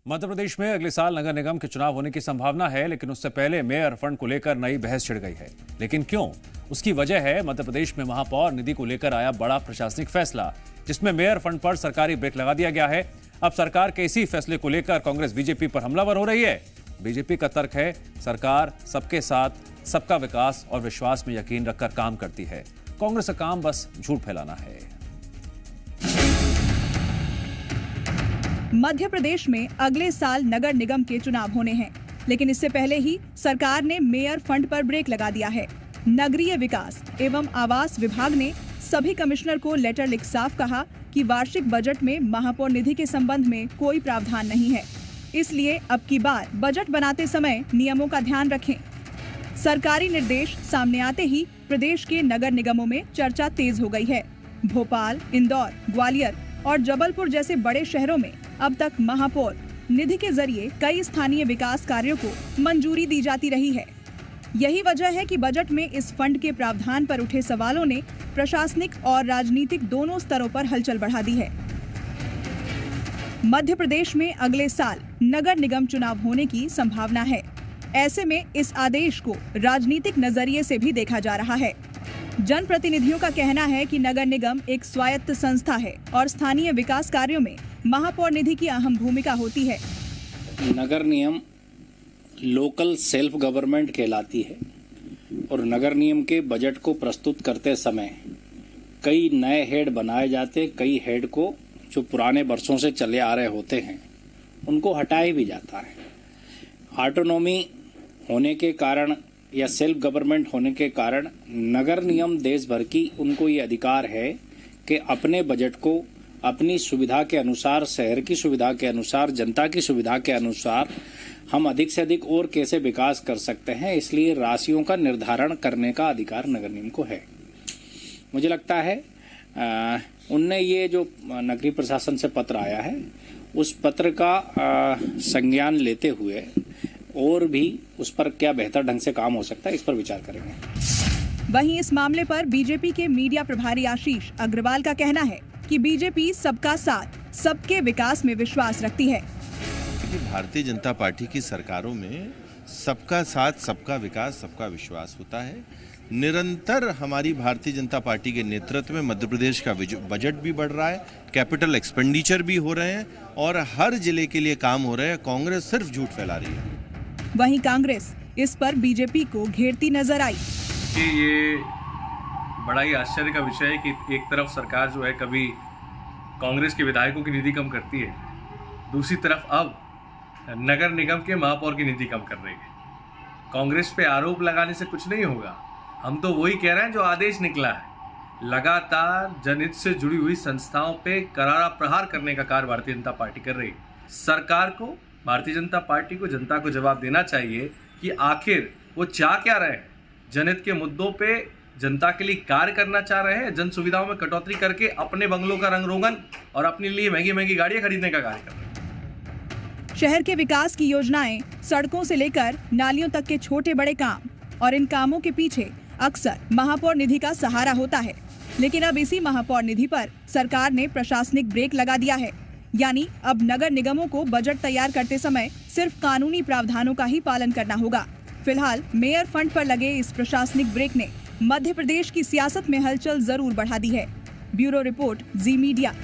मध्य प्रदेश में अगले साल नगर निगम के चुनाव होने की संभावना है, लेकिन उससे पहले मेयर फंड को लेकर नई बहस छिड़ गई है। लेकिन क्यों? उसकी वजह है मध्य प्रदेश में महापौर निधि को लेकर आया बड़ा प्रशासनिक फैसला, जिसमें मेयर फंड पर सरकारी ब्रेक लगा दिया गया है। अब सरकार के इसी फैसले को लेकर कांग्रेस बीजेपी पर हमलावर हो रही है। बीजेपी का तर्क है, सरकार सबके साथ सबका विकास और विश्वास में यकीन रखकर काम करती है। कांग्रेस का काम बस झूठ फैलाना है। मध्य प्रदेश में अगले साल नगर निगम के चुनाव होने हैं, लेकिन इससे पहले ही सरकार ने मेयर फंड पर ब्रेक लगा दिया है। नगरीय विकास एवं आवास विभाग ने सभी कमिश्नर को लेटर लिख साफ कहा कि वार्षिक बजट में महापौर निधि के संबंध में कोई प्रावधान नहीं है, इसलिए अब की बार बजट बनाते समय नियमों का ध्यान रखें। सरकारी निर्देश सामने आते ही प्रदेश के नगर निगमों में चर्चा तेज हो गई है। भोपाल, इंदौर, ग्वालियर और जबलपुर जैसे बड़े शहरों में अब तक महापौर निधि के जरिए कई स्थानीय विकास कार्यों को मंजूरी दी जाती रही है। यही वजह है कि बजट में इस फंड के प्रावधान पर उठे सवालों ने प्रशासनिक और राजनीतिक दोनों स्तरों पर हलचल बढ़ा दी है। मध्य प्रदेश में अगले साल नगर निगम चुनाव होने की संभावना है। ऐसे में इस आदेश को राजनीतिक नजरिए से भी देखा जा रहा है। जनप्रतिनिधियों का कहना है कि नगर निगम एक स्वायत्त संस्था है और स्थानीय विकास कार्यों में महापौर निधि की अहम भूमिका होती है। नगर निगम लोकल सेल्फ गवर्नमेंट कहलाती है और नगर निगम के बजट को प्रस्तुत करते समय कई नए हेड बनाए जाते, कई हेड को जो पुराने वर्षों से चले आ रहे होते हैं उनको हटाया भी जाता है। ऑटोनॉमी होने के कारण या सेल्फ गवर्नमेंट होने के कारण नगर निगम देश भर की उनको ये अधिकार है कि अपने बजट को अपनी सुविधा के अनुसार, शहर की सुविधा के अनुसार, जनता की सुविधा के अनुसार हम अधिक से अधिक और कैसे विकास कर सकते हैं, इसलिए राशियों का निर्धारण करने का अधिकार नगर निगम को है। मुझे लगता है उनने ये जो नगरीय प्रशासन से पत्र आया है उस पत्र का संज्ञान लेते हुए और भी उस पर क्या बेहतर ढंग से काम हो सकता है, इस पर विचार करेंगे। वहीं इस मामले पर बीजेपी के मीडिया प्रभारी आशीष अग्रवाल का कहना है कि बीजेपी सबका साथ, सबके विकास में विश्वास रखती है। भारतीय जनता पार्टी की सरकारों में सबका साथ, सबका विकास, सबका विश्वास होता है। निरंतर हमारी भारतीय जनता पार्टी के नेतृत्व में मध्य प्रदेश का बजट भी बढ़ रहा है, कैपिटल एक्सपेंडिचर भी हो रहे हैं और हर जिले के लिए काम हो रहे हैं। कांग्रेस सिर्फ झूठ फैला रही है। वहीं कांग्रेस इस पर बीजेपी को घेरती नजर आई। ये बड़ा ही आश्चर्य का विषय है कि एक तरफ सरकार जो है कभी कांग्रेस के विधायकों की निधि कम करती है, दूसरी तरफ अब नगर निगम के महापौर की निधि कम कर रही है। कांग्रेस पे आरोप लगाने से कुछ नहीं होगा। हम तो वही कह रहे हैं जो आदेश निकला है। लगातार जनहित से जुड़ी हुई संस्थाओं पे करारा प्रहार करने का कार्य भारतीय जनता पार्टी कर रही है। सरकार को, भारतीय जनता पार्टी को, जनता को जवाब देना चाहिए कि आखिर वो चाह क्या रहे हैं। जनहित के मुद्दों पे जनता के लिए कार्य करना चाह रहे हैं, जन सुविधाओं में कटौती करके अपने बंगलों का रंग रोगन और अपने लिए महंगी महंगी गाड़ियां खरीदने का कार्य कर रहे हैं। शहर के विकास की योजनाएं, सड़कों से लेकर नालियों तक के छोटे बड़े काम, और इन कामों के पीछे अक्सर महापौर निधि का सहारा होता है। लेकिन अब इसी महापौर निधि पर सरकार ने प्रशासनिक ब्रेक लगा दिया है। यानी अब नगर निगमों को बजट तैयार करते समय सिर्फ कानूनी प्रावधानों का ही पालन करना होगा। फिलहाल मेयर फंड पर लगे इस प्रशासनिक ब्रेक ने मध्य प्रदेश की सियासत में हलचल जरूर बढ़ा दी है। ब्यूरो रिपोर्ट, जी मीडिया।